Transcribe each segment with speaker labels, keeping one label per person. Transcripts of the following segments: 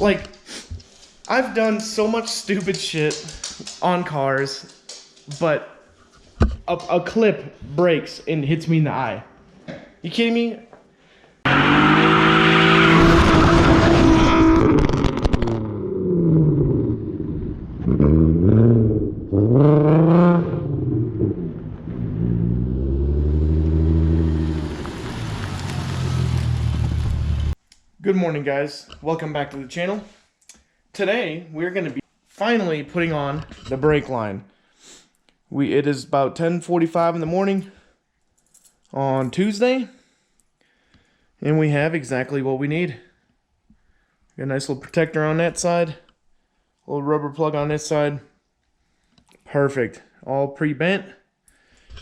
Speaker 1: Like, I've done so much stupid shit on cars, but a clip breaks and hits me in the eye. You kidding me? Good morning, guys. Welcome back to the channel. Today, we're going to be finally putting on the brake line. It is about 10:45 in the morning on Tuesday, and we have exactly what we need. Got a nice little protector on that side, a little rubber plug on this side. Perfect. All pre-bent.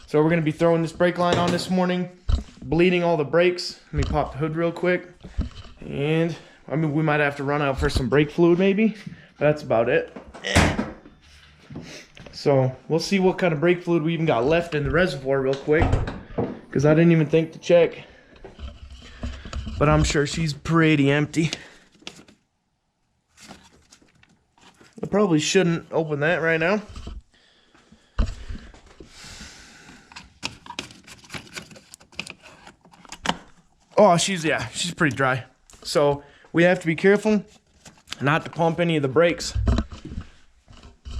Speaker 1: So we're going to be throwing this brake line on this morning, bleeding all the brakes. Let me pop the hood real quick. And I mean, we might have to run out for some brake fluid maybe, but that's about it. So we'll see what kind of brake fluid we even got left in the reservoir real quick, because I didn't even think to check, but I'm sure she's pretty empty. I probably shouldn't open that right now. Oh, she's pretty dry. So we have to be careful not to pump any of the brakes,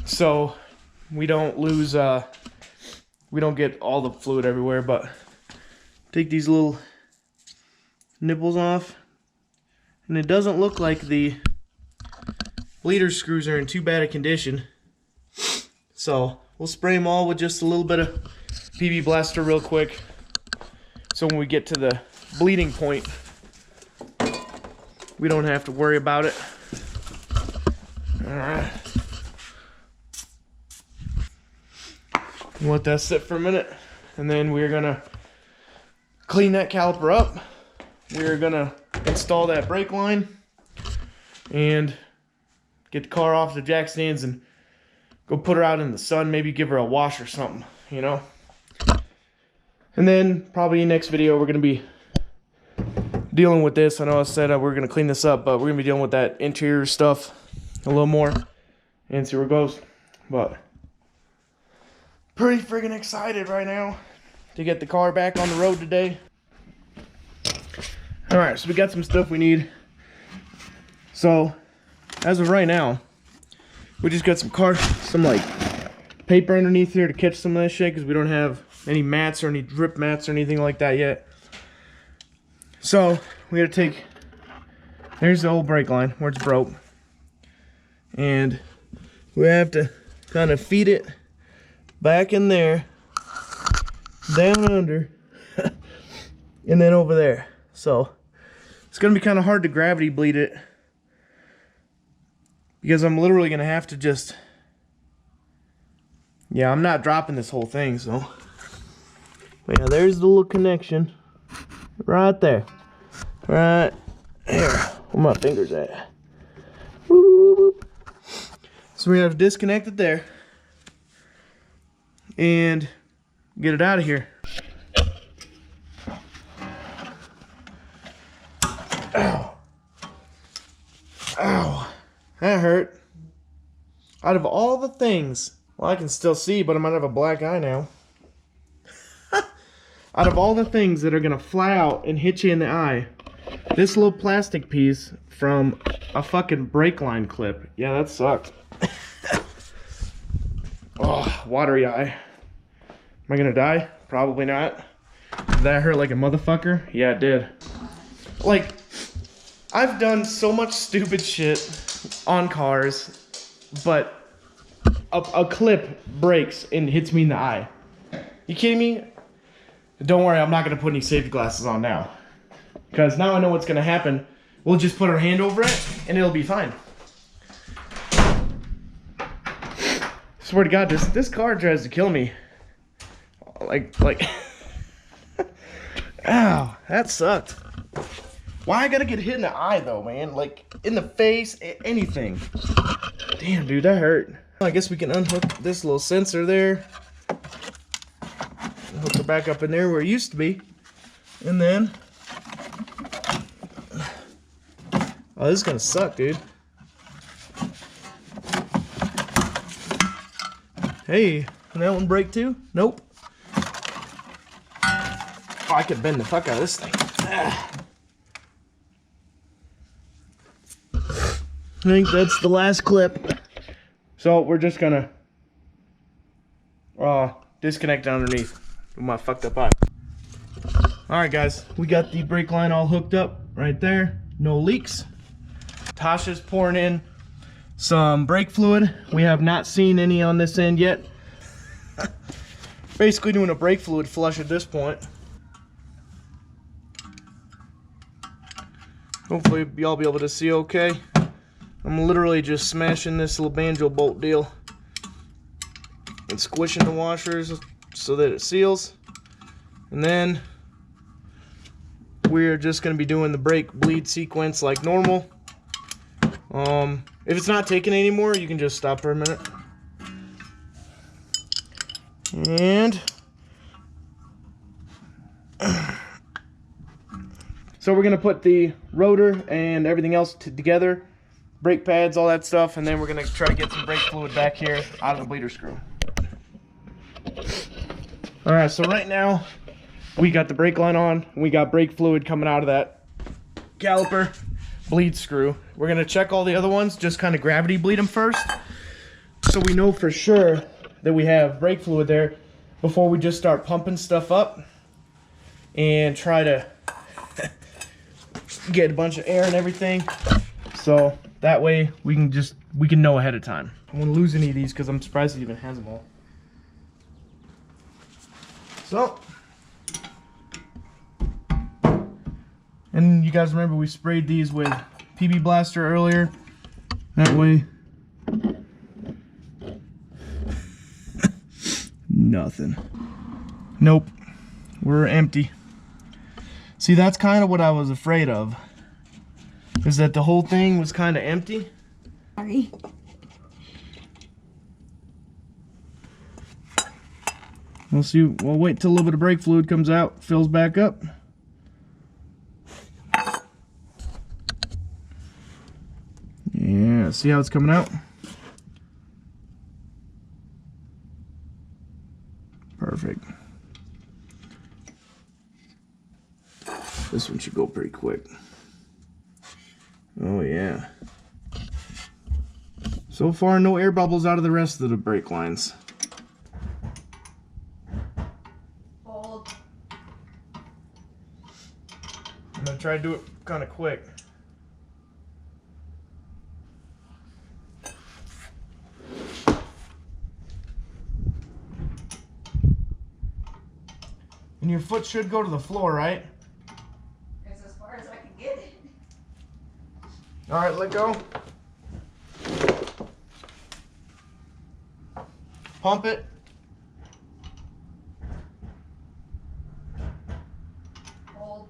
Speaker 1: so we don't lose, we don't get all the fluid everywhere. But take these little nipples off, and it doesn't look like the bleeder screws are in too bad a condition. So we'll spray them all with just a little bit of PB Blaster real quick, so when we get to the bleeding point, we don't have to worry about it. Alright. Let that sit for a minute, and then we're gonna clean that caliper up. We're gonna install that brake line and get the car off the jack stands and go put her out in the sun, maybe give her a wash or something, you know. And then probably next video we're gonna be dealing with this. I know I said we're gonna clean this up, but we're gonna be dealing with that interior stuff a little more and see where it goes. But pretty friggin' excited right now to get the car back on the road today. All right, so we got some stuff we need. So as of right now, we just got some like paper underneath here to catch some of that shit, because we don't have any mats or any drip mats or anything like that yet. So we gotta take, there's the old brake line where it's broke, and we have to kind of feed it back in there, down under, and then over there. So it's gonna be kind of hard to gravity bleed it, because I'm literally gonna have to just, yeah, I'm not dropping this whole thing. So but yeah, there's the little connection right there, right here. Where my fingers at? Whoop, whoop, whoop. So we have to disconnect it there and get it out of here. Ow. Ow. That hurt. Out of all the things, well, I can still see, but I might have a black eye now. Out of all the things that are gonna fly out and hit you in the eye, this little plastic piece from a fucking brake line clip. Yeah, that sucked. Oh, watery eye. Am I gonna die? Probably not. Did that hurt like a motherfucker? Yeah, it did. Like, I've done so much stupid shit on cars, but a clip breaks and hits me in the eye. You kidding me? Don't worry, I'm not going to put any safety glasses on now, because now I know what's going to happen. We'll just put our hand over it and it'll be fine. Swear to God, this car tries to kill me. Like ow, that sucked. Why I gotta get hit in the eye though, man? Like in the face, anything. Damn, dude, that hurt. I guess we can unhook this little sensor there. Hook it back up in there where it used to be. And then, oh, this is gonna suck, dude. Hey, can that one break too? Nope. Oh, I could bend the fuck out of this thing. I think that's the last clip. So we're just gonna disconnect it underneath with my fucked up eye. Alright guys, we got the brake line all hooked up right there. No leaks. Tasha's pouring in some brake fluid. We have not seen any on this end yet. Basically doing a brake fluid flush at this point. Hopefully y'all be able to see okay. I'm literally just smashing this little banjo bolt deal and squishing the washers so that it seals. And then we're just going to be doing the brake bleed sequence like normal. If it's not taking anymore, you can just stop for a minute. And so we're going to put the rotor and everything else together, brake pads, all that stuff, and then we're going to try to get some brake fluid back here out of the bleeder screw. Alright, so right now we got the brake line on, we got brake fluid coming out of that caliper bleed screw. We're going to check all the other ones, just kind of gravity bleed them first, so we know for sure that we have brake fluid there before we just start pumping stuff up and try to get a bunch of air and everything. So that way we can know ahead of time. I won't lose any of these because I'm surprised it even has them all. So, and you guys remember we sprayed these with PB Blaster earlier. That way, nothing. Nope, we're empty. See, that's kind of what I was afraid of, is that the whole thing was kind of empty.
Speaker 2: Sorry.
Speaker 1: We'll see. We'll wait till a little bit of brake fluid comes out, fills back up. Yeah, see how it's coming out? Perfect. This one should go pretty quick. Oh yeah. So far, no air bubbles out of the rest of the brake lines.
Speaker 2: Hold.
Speaker 1: I'm gonna try to do it kind of quick. And your foot should go to the floor, right?
Speaker 2: It's as far as I can get it.
Speaker 1: All right, let go. Pump it.
Speaker 2: Hold.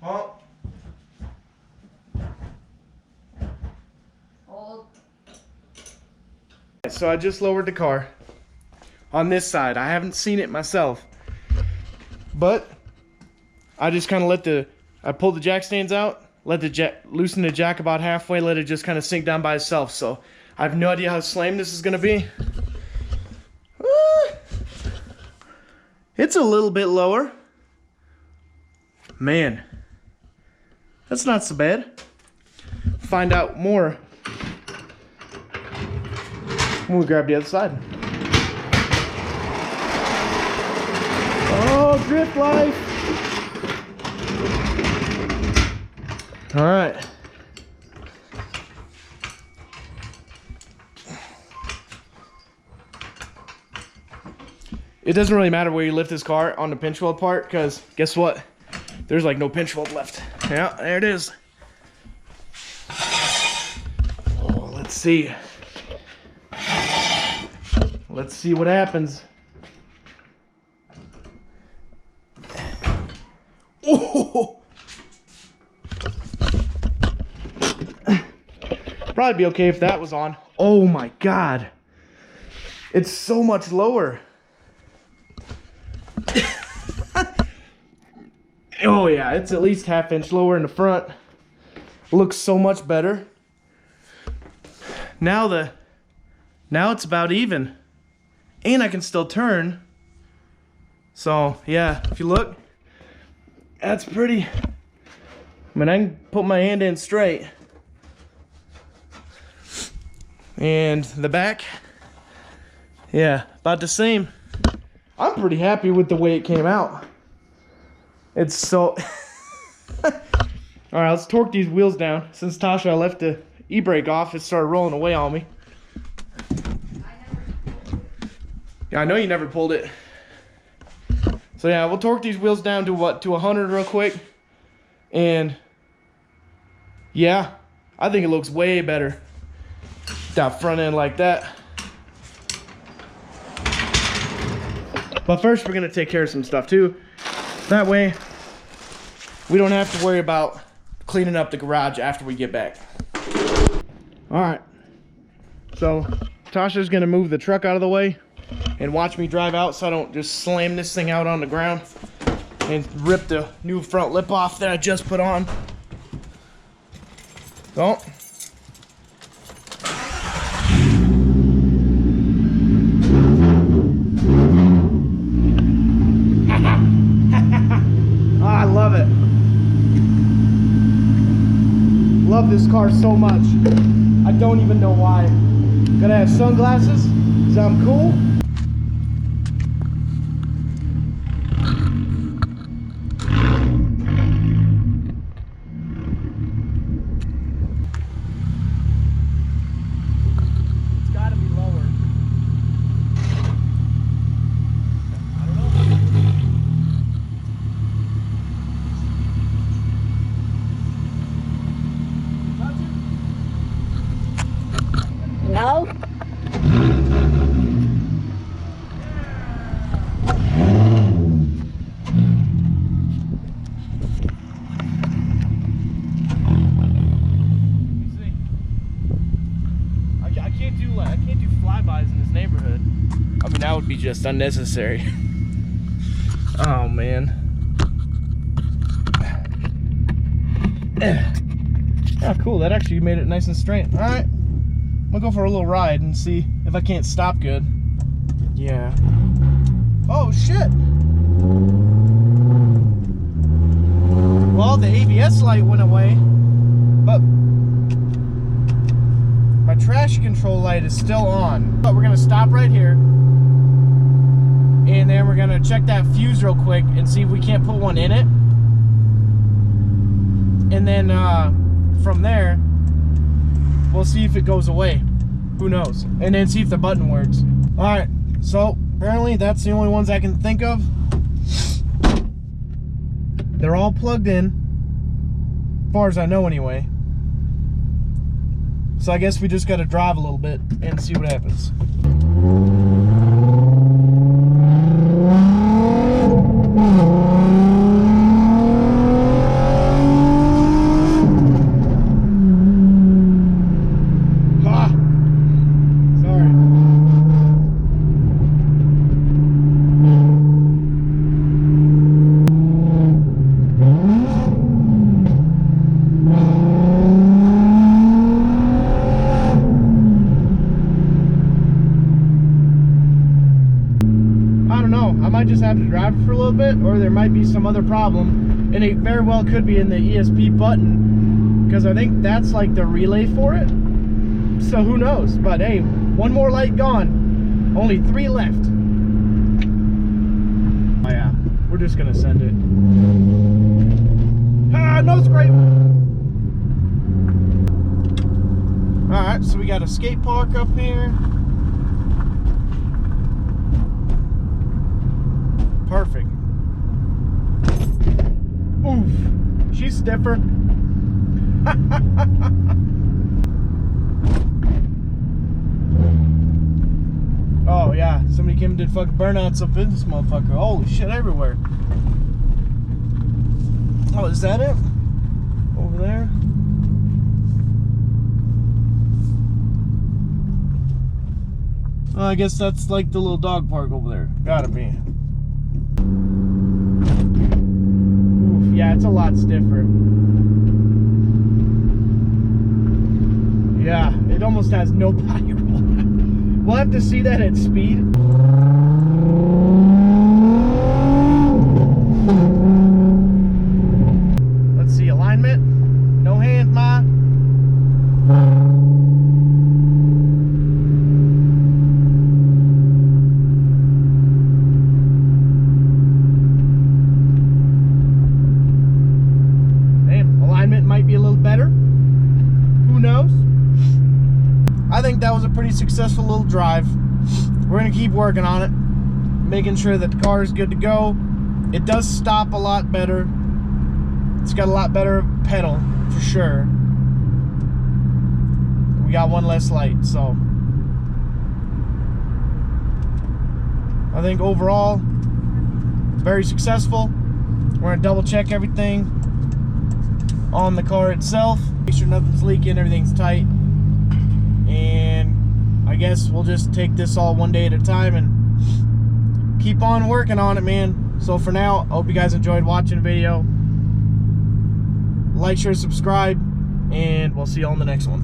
Speaker 1: Pump.
Speaker 2: Hold.
Speaker 1: So I just lowered the car on this side. I haven't seen it myself, but I just kind of I pulled the jack stands out, loosen the jack about halfway, let it just kind of sink down by itself. So I have no idea how slam this is going to be. It's a little bit lower. Man, that's not so bad. Find out more when we grab the other side. Oh, drift life. All right. It doesn't really matter where you lift this car on the pinch weld part, because guess what? There's like no pinch weld left. Yeah, there it is. Oh, let's see. Let's see what happens. Oh! Probably be okay if that was on. Oh my god. It's so much lower. Oh yeah, it's at least ½ inch lower in the front. Looks so much better. Now it's about even. And I can still turn. So yeah, if you look, that's pretty. I mean, I can put my hand in straight. And the back, yeah, about the same. I'm pretty happy with the way it came out. It's so... Alright, let's torque these wheels down. Since Tasha left the e-brake off, it started rolling away on me. Yeah, I know you never pulled it. So yeah, we'll torque these wheels down to what? To 100 real quick. And yeah, I think it looks way better. That front end like that. But first we're gonna take care of some stuff too. That way we don't have to worry about cleaning up the garage after we get back. All right, so Tasha's gonna move the truck out of the way and watch me drive out so I don't just slam this thing out on the ground and rip the new front lip off that I just put on. So I love it. Love this car so much. I don't even know why. Gotta have sunglasses, because I'm cool. It's gotta be lower. I don't know.
Speaker 2: No.
Speaker 1: I can't do flybys in this neighborhood. I mean, that would be just unnecessary. Oh man. Oh, cool. That actually made it nice and straight. All right. I'm gonna go for a little ride and see if I can't stop good. Yeah. Oh shit. Well, the ABS light went away, but my traction control light is still on. But we're gonna stop right here, and then we're gonna check that fuse real quick and see if we can't put one in it. And then from there, we'll see if it goes away. Who knows? And then see if the button works. All right, so apparently that's the only ones I can think of. They're all plugged in, as far as I know anyway. So I guess we just gotta drive a little bit and see what happens. Just have to drive it for a little bit, or there might be some other problem, and it very well could be in the ESP button, because I think that's like the relay for it. So who knows? But hey, one more light gone, only 3 left. Oh yeah, we're just gonna send it. Ah, no scrape. All right, so we got a skate park up here. Perfect. Oof, she's stiffer. Oh yeah, somebody came and did fucking burnouts up in this motherfucker. Holy shit, everywhere. Oh, is that it? Over there? Oh, I guess that's like the little dog park over there. Gotta be. Yeah, it's a lot stiffer. Yeah, it almost has no body roll. We'll have to see that at speed. Let's see, alignment. No hand, ma. Alignment might be a little better. Who knows? I think that was a pretty successful little drive. We're gonna keep working on it, making sure that the car is good to go. It does stop a lot better. It's got a lot better pedal for sure. We got one less light, so I think overall very successful. We're gonna double check everything on the car itself, make sure nothing's leaking, everything's tight, and I guess we'll just take this all one day at a time and keep on working on it, man. So for now, I hope you guys enjoyed watching the video. Like, share, subscribe, and we'll see you on the next one.